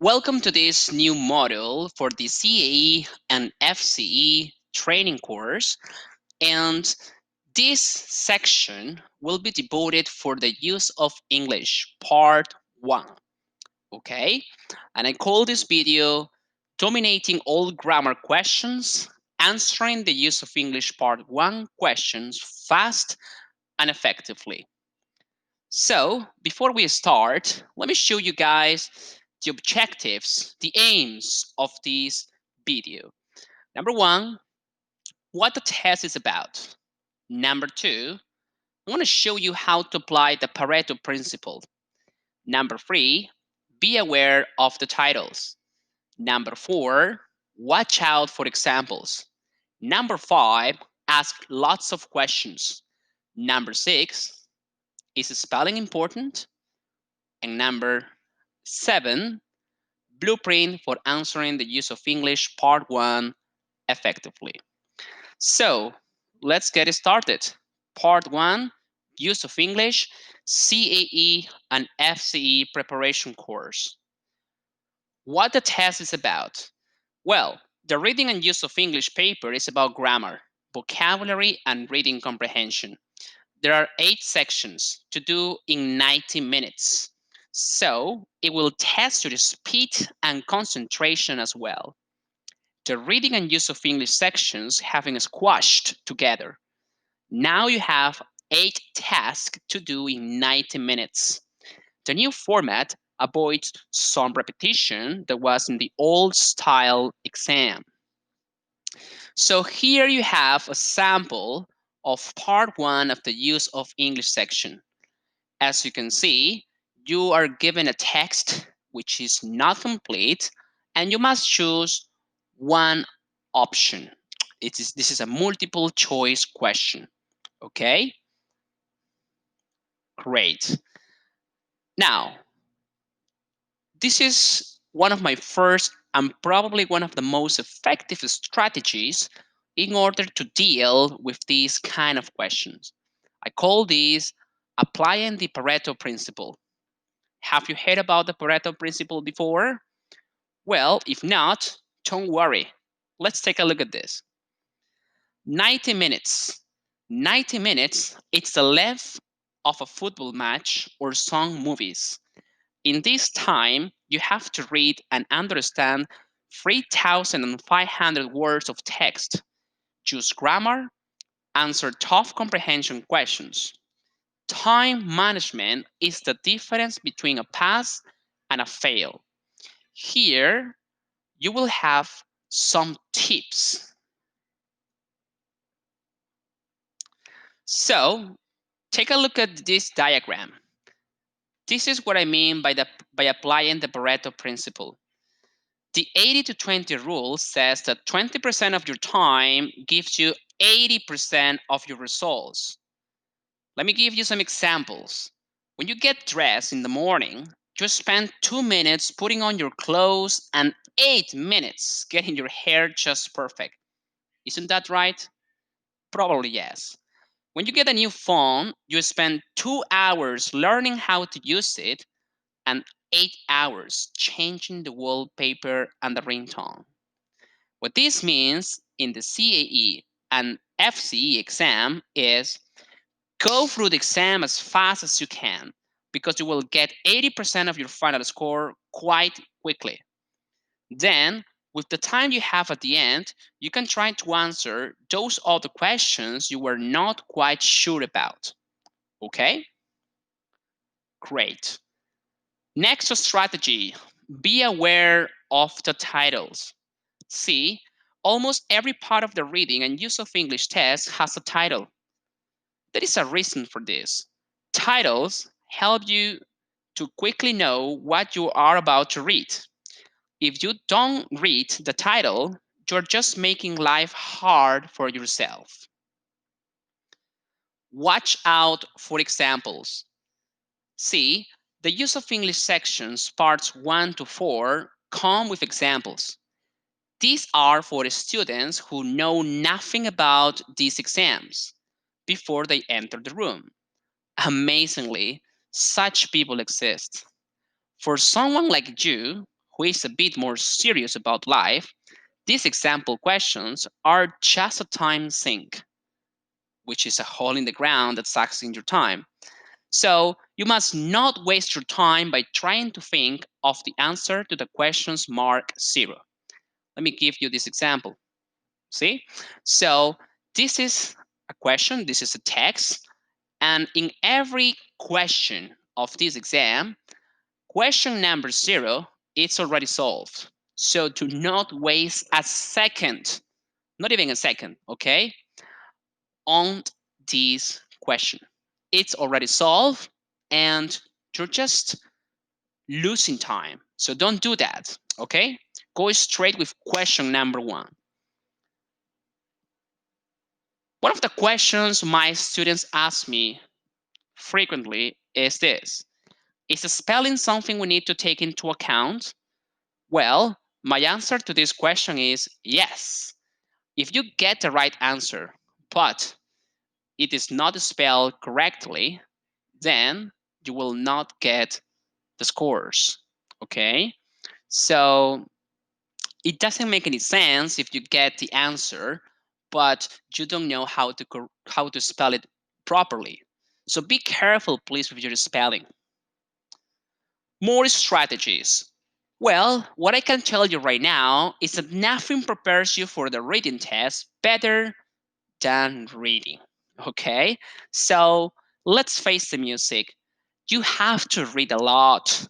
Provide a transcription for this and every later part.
Welcome to this new module for the CAE and FCE training course. And this section will be devoted for the use of English, part 1. Okay? And I call this video Dominating All Grammar Questions, Answering the Use of English Part 1 Questions Fast and Effectively. So, before we start, let me show you guys the objectives, the aims of this video. Number 1, what the test is about. Number 2, I want to show you how to apply the Pareto principle. Number 3, be aware of the titles. Number 4, watch out for examples. Number 5, ask lots of questions. Number 6, is spelling important? And number 7, blueprint for answering the use of English part 1 effectively. So let's get started. Part 1, use of English, CAE and FCE preparation course. What the test is about? Well, the reading and use of English paper is about grammar, vocabulary, and reading comprehension. There are 8 sections to do in 90 minutes. So it will test your speed and concentration as well. The reading and use of English sections having squashed together. Now you have 8 tasks to do in 90 minutes. The new format avoids some repetition that was in the old style exam. So here you have a sample of part 1 of the use of English section. As you can see, you are given a text which is not complete and you must choose one option. This is a multiple choice question. Okay, great. Now, this is one of my first and probably one of the most effective strategies in order to deal with these kind of questions. I call these applying the Pareto principle. Have you heard about the Pareto principle before? Well, if not, don't worry. Let's take a look at this. 90 minutes. 90 minutes, it's the length of a football match or some movies. In this time, you have to read and understand 3,500 words of text, choose grammar, answer tough comprehension questions. Time management is the difference between a pass and a fail. Here, you will have some tips. So, take a look at this diagram. This is what I mean by applying the Pareto principle. The 80 to 20 rule says that 20% of your time gives you 80% of your results. Let me give you some examples. When you get dressed in the morning, you spend 2 minutes putting on your clothes and 8 minutes getting your hair just perfect. Isn't that right? Probably yes. When you get a new phone, you spend 2 hours learning how to use it and 8 hours changing the wallpaper and the ringtone. What this means in the CAE and FCE exam is go through the exam as fast as you can because you will get 80% of your final score quite quickly. Then, with the time you have at the end, you can try to answer those other questions you were not quite sure about. Okay? Great. Next strategy, be aware of the titles. See, almost every part of the reading and use of English test has a title. There is a reason for this. Titles help you to quickly know what you are about to read. If you don't read the title, you're just making life hard for yourself. Watch out for examples. See, the use of English sections, parts 1 to 4, come with examples. These are for students who know nothing about these exams before they enter the room. Amazingly, such people exist. For someone like you who is a bit more serious about life, these example questions are just a time sink, which is a hole in the ground that sucks in your time. So you must not waste your time by trying to think of the answer to the questions marked 0. Let me give you this example. See? So this is a question, this is a text, and in every question of this exam, question number 0, it's already solved. So do not waste a second, not even a second, okay, on this question. It's already solved and you're just losing time. So don't do that, okay? Go straight with question number 1. One of the questions my students ask me frequently is this: is spelling something we need to take into account? Well, my answer to this question is yes. If you get the right answer, but it is not spelled correctly, then you will not get the scores. Okay? So it doesn't make any sense if you get the answer, but you don't know how to spell it properly. So be careful, please, with your spelling. More strategies. Well, what I can tell you right now is that nothing prepares you for the reading test better than reading. Okay? So let's face the music. You have to read a lot.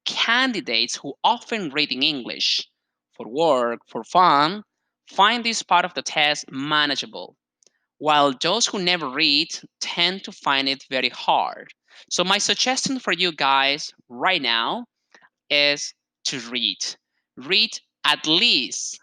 Candidates who often read in English for work, for fun, find this part of the test manageable, while those who never read tend to find it very hard. So, my suggestion for you guys right now is to read. Read at least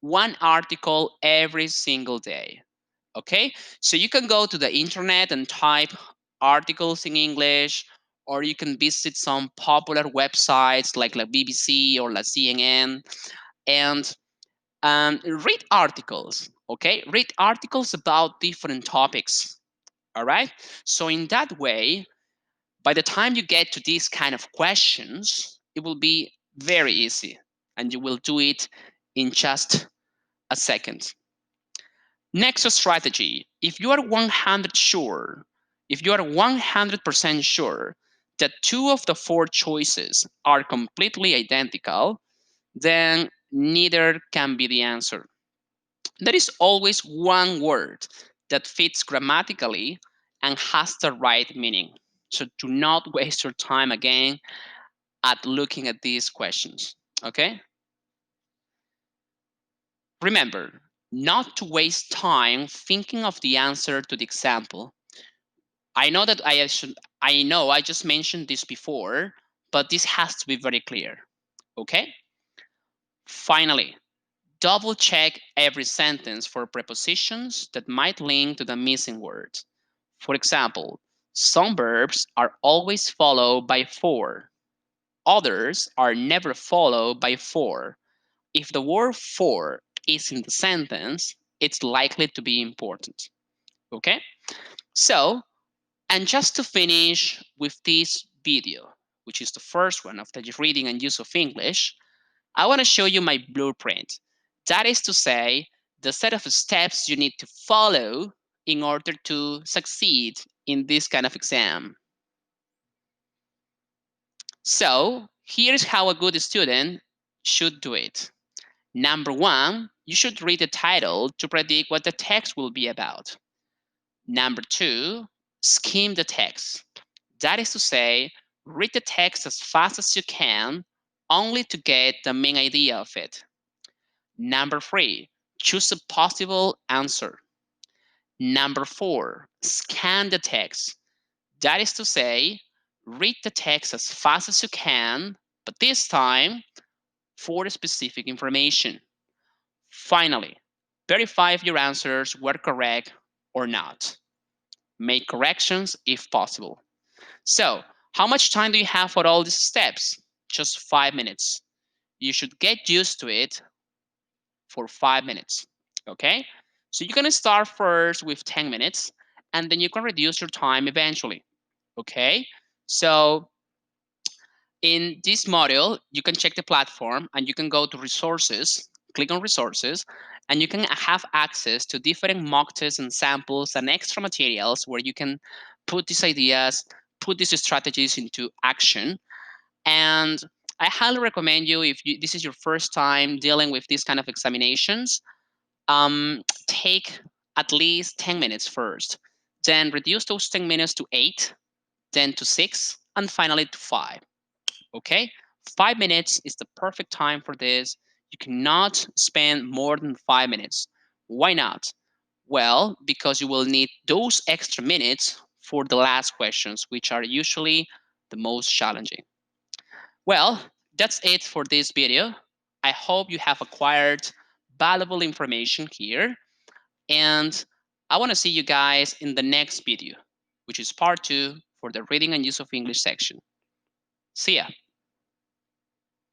one article every single day. Okay? So you can go to the internet and type articles in English, or you can visit some popular websites like la BBC or la CNN and read articles. Okay? Read articles about different topics. All right? So in that way, by the time you get to these kind of questions, it will be very easy and you will do it in just a second. Next strategy, if you are 100% sure that 2 of the 4 choices are completely identical, then neither can be the answer. There is always one word that fits grammatically and has the right meaning. So do not waste your time again at looking at these questions. Okay? Remember, not to waste time thinking of the answer to the example. I know I just mentioned this before, but this has to be very clear. Okay? Finally, double check every sentence for prepositions that might link to the missing word. For example, some verbs are always followed by for. Others are never followed by for. If the word for is in the sentence, it's likely to be important. Okay? So, and just to finish with this video, which is the first one of the reading and use of English, I want to show you my blueprint. That is to say, the set of steps you need to follow in order to succeed in this kind of exam. So, here's how a good student should do it. Number 1, you should read the title to predict what the text will be about. Number 2, skim the text. That is to say, read the text as fast as you can, only to get the main idea of it. Number 3, choose a possible answer. Number 4, scan the text. That is to say, read the text as fast as you can, but this time for specific information. Finally, verify if your answers were correct or not. Make corrections if possible. So, how much time do you have for all these steps? Just 5 minutes. You should get used to it for 5 minutes. Okay? So, you're going to start first with 10 minutes and then you can reduce your time eventually. Okay? So, In this module, you can check the platform and you can go to resources, click on resources, and you can have access to different mock tests and samples and extra materials where you can put these ideas, put these strategies into action. And I highly recommend you, if this is your first time dealing with these kind of examinations, take at least 10 minutes first, then reduce those 10 minutes to 8, then to 6, and finally to 5. Okay, 5 minutes is the perfect time for this. You cannot spend more than 5 minutes. Why not? Well, because you will need those extra minutes for the last questions, which are usually the most challenging. Well, that's it for this video. I hope you have acquired valuable information here, and I want to see you guys in the next video, which is part 2 for the reading and use of English section. See ya.